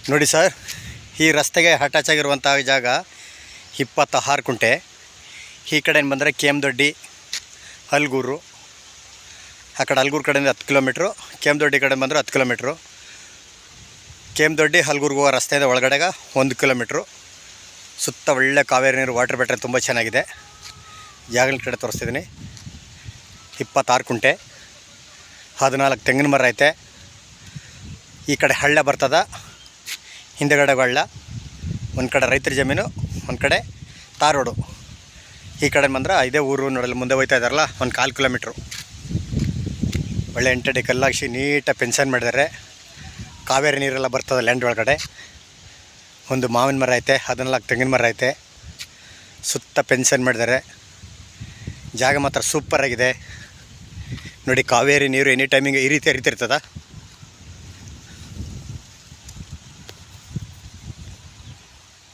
ನೋಡಿ ಸರ್, ಈ ರಸ್ತೆಗೆ ಅಟ್ಯಾಚ್ ಆಗಿರುವಂಥ ಜಾಗ 26 ಕುಂಟೆ. ಈ ಕಡೆಯಿಂದ ಬಂದರೆ ಕೆಮ್ಮದೊಡ್ಡಿ, ಹಲಗೂರು. ಆ ಕಡೆ ಹಲಗೂರು ಕಡೆಯಿಂದ 10 ಕಿಲೋಮೀಟ್ರು, ಕೆಮ್ಮದೊಡ್ಡಿ ಕಡೆ ಬಂದರೆ 10 ಕಿಲೋಮೀಟ್ರು. ಕೆಮ್ಮದೊಡ್ಡಿ ಹಲಗೂರಿಗೆ ಹೋಗೋ ರಸ್ತೆಯಿಂದ ಒಳಗಡೆಗೆ 1 ಕಿಲೋಮೀಟ್ರು. ಸುತ್ತ ಒಳ್ಳೆ ಕಾವೇರಿ ನೀರು ವಾಟರ್ ಬ್ಯಾಟ್ರಿ ತುಂಬ ಚೆನ್ನಾಗಿದೆ. ಜಾಗಗಳ ಕಡೆ ತೋರಿಸ್ತಿದ್ದೀನಿ. 26 ಕುಂಟೆ, 14 ತೆಂಗಿನ ಮರ ಐತೆ. ಈ ಕಡೆ ಹಳ್ಳ ಬರ್ತದ, ಹಿಂದೆಗಡೆ ಹಳ್ಳ. ಒಂದು ಕಡೆ ರೈತರ ಜಮೀನು, ಒಂದು ಕಡೆ ತಾರ್ ರೋಡು. ಈ ಕಡೆ ಬಂದ್ರೆ ಇದೇ ಊರು ನೋಡಲ್ಲ, ಮುಂದೆ ಹೋಗ್ತಾ ಇದ್ದಾರಲ್ಲ, ಒಂದು 1/4 ಕಿಲೋಮೀಟ್ರು. ಒಳ್ಳೆ ಎಂಟಡಿ ಕಲ್ಲಾಗಿಸಿ ನೀಟಾಗಿ ಪೆನ್ಷನ್ ಮಾಡಿದ್ದಾರೆ. ಕಾವೇರಿ ನೀರೆಲ್ಲ ಬರ್ತದೆ ಲ್ಯಾಂಡ್ ಒಳಗಡೆ. ಒಂದು ಮಾವಿನ ಮರ ಐತೆ, 14 ತೆಂಗಿನ ಮರ ಐತೆ. ಸುತ್ತ ಪೆನ್ಷನ್ ಮಾಡಿದ್ದಾರೆ. ಜಾಗ ಮಾತ್ರ ಸೂಪರಾಗಿದೆ ನೋಡಿ. ಕಾವೇರಿ ನೀರು ಎನಿ ಟೈಮಿಂಗ್ ಈ ರೀತಿ ಹರಿತಿರ್ತದ.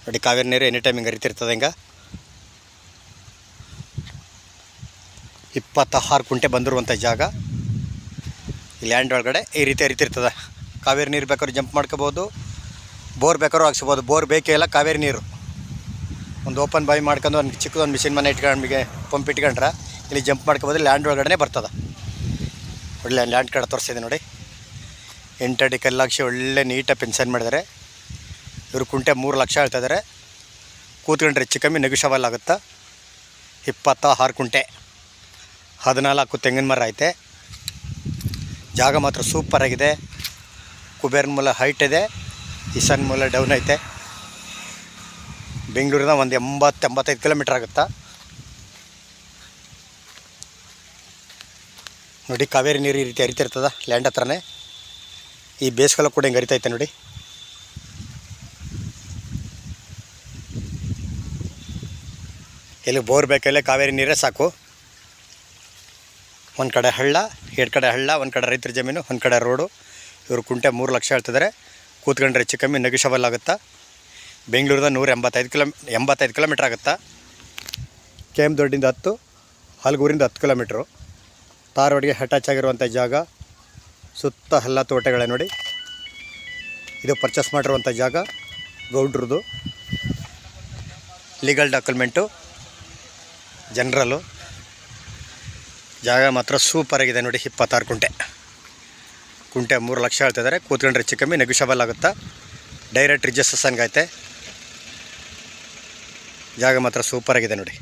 ನೋಡಿ, ಕಾವೇರಿ ನೀರು ಎನಿ ಟೈಮಿಂಗ್ ಹರಿತಿರ್ತದೆ. ಹಿಂಗೆ 26 ಕುಂಟೆ ಬಂದಿರುವಂಥ ಜಾಗ. ಈ ಲ್ಯಾಂಡ್ ಒಳಗಡೆ ಈ ರೀತಿ ಹರಿತಿರ್ತದೆ. ಕಾವೇರಿ ನೀರು ಬೇಕಾದ್ರೂ ಜಂಪ್ ಮಾಡ್ಕೋಬೋದು, ಬೋರ್ ಬೇಕಾದ್ರೂ ಹಾಕ್ಸ್ಬೋದು. ಬೋರ್ ಬೇಕೇ ಇಲ್ಲ, ಕಾವೇರಿ ನೀರು. ಒಂದು ಓಪನ್ ಬಾವಿ ಮಾಡ್ಕೊಂಡು ಒಂದು ಚಿಕ್ಕದೊಂದು ಮಿಷಿನ್ ಮನೆ ಇಟ್ಕೊಂಡ್ಬಿಗೆ ಪಂಪ್ ಇಟ್ಕೊಂಡ್ರೆ ಇಲ್ಲಿ ಜಂಪ್ ಮಾಡ್ಕೋಬೋದು. ಲ್ಯಾಂಡ್ ಒಳಗಡೆ ಬರ್ತದೆ. ಒಳ್ಳೆ ಲ್ಯಾಂಡ್ ಕಡೆ ತೋರಿಸಿದೆ ನೋಡಿ. 8 ಅಡಿ ಕಲ್ಲಾಗಿಸಿ ಒಳ್ಳೆ ನೀಟಾಗಿ ಪೆನ್ಷನ್ ಮಾಡಿದ್ದಾರೆ. ಇವರು ಕುಂಟೆ 3 ಲಕ್ಷ ಹೇಳ್ತಾಯಿದ್ದಾರೆ. ಕೂತ್ಕೊಂಡ್ರೆ ಹೆಚ್ಚು ಕಮ್ಮಿ ನೆಗೋಷಿಯಬಲ್ ಆಗುತ್ತಾ. 26 ಕುಂಟೆ, 14 ತೆಂಗಿನ ಮರ ಐತೆ. ಜಾಗ ಮಾತ್ರ ಸೂಪರಾಗಿದೆ. ಕುಬೇರನ ಮೂಲ ಹೈಟ್ ಇದೆ, ಈಶಾನ್ಯ ಮೂಲ ಡೌನ್ ಐತೆ. ಬೆಂಗಳೂರಿನ ಒಂದು 80-85 ಕಿಲೋಮೀಟ್ರ್ ಆಗುತ್ತಾ. ನೋಡಿ, ಕಾವೇರಿ ನೀರು ಈ ರೀತಿ ಹರಿತಿರ್ತದ ಲ್ಯಾಂಡ್ ಹತ್ರನೇ. ಈ ಬೇಸಿಗೆಲ್ಲ ಕೂಡ ಹಿಂಗೆ ಹರಿತೈತೆ ನೋಡಿ. ಎಲ್ಲಿ ಬೋರ್ ಬೇಕಲ್ಲೇ ಕಾವೇರಿ ನೀರೇ ಸಾಕು. ಒಂದು ಕಡೆ ಹಳ್ಳ, 2 ಕಡೆ ಹಳ್ಳ, ಒಂದು ಕಡೆ ರೈತರ ಜಮೀನು, ಒಂದು ಕಡೆ ರೋಡು. ಇವರು ಕುಂಟೆ 3 ಲಕ್ಷ ಹೇಳ್ತಿದ್ದಾರೆ. ಕೂತ್ಕೊಂಡ್ರೆ ಹೆಚ್ಚು ಕಮ್ಮಿ ನೆಗೋಷಿಯಬಲ್ ಆಗುತ್ತಾ. ಬೆಂಗಳೂರಿಂದ 185 ಕಿಲೋಮೀಟ್ರ್ ಆಗುತ್ತಾ. ಕೆಮ್ಮದೊಡ್ಡಿಂದ 10, ಹಲಗೂರಿಂದ 10 ಕಿಲೋಮೀಟ್ರು. ತಾರ್ ರೋಡ್ಗೆ ಅಟ್ಯಾಚ್ ಆಗಿರುವಂಥ ಜಾಗ. ಸುತ್ತ ಎಲ್ಲ ತೋಟಗಳೇ ನೋಡಿ. ಇದು ಪರ್ಚೇಸ್ ಮಾಡಿರುವಂಥ ಜಾಗ ಗೌಡ್ರದ್ದು. ಲೀಗಲ್ ಡಾಕ್ಯುಮೆಂಟು, ಜನರಲ್ಲು. ಜಾಗ ಮಾತ್ರ ಸೂಪರಾಗಿದೆ ನೋಡಿ. 26 ಕುಂಟೆ, ಕುಂಟೆ 3 ಲಕ್ಷ ಹೇಳ್ತಿದ್ದಾರೆ. ಕೂತ್ಕೊಂಡ್ರೆ ಹೆಚ್ಚು ಕಮ್ಮಿ ನೆಗೋಷಿಯಬಲ್ ಆಗುತ್ತಾ. ಡೈರೆಕ್ಟ್ ರಿಜಿಸ್ಟ್ರೇಷನ್ಗೆ ಐತೆ. ಜಾಗ ಮಾತ್ರ ಸೂಪರಾಗಿದೆ ನೋಡಿ.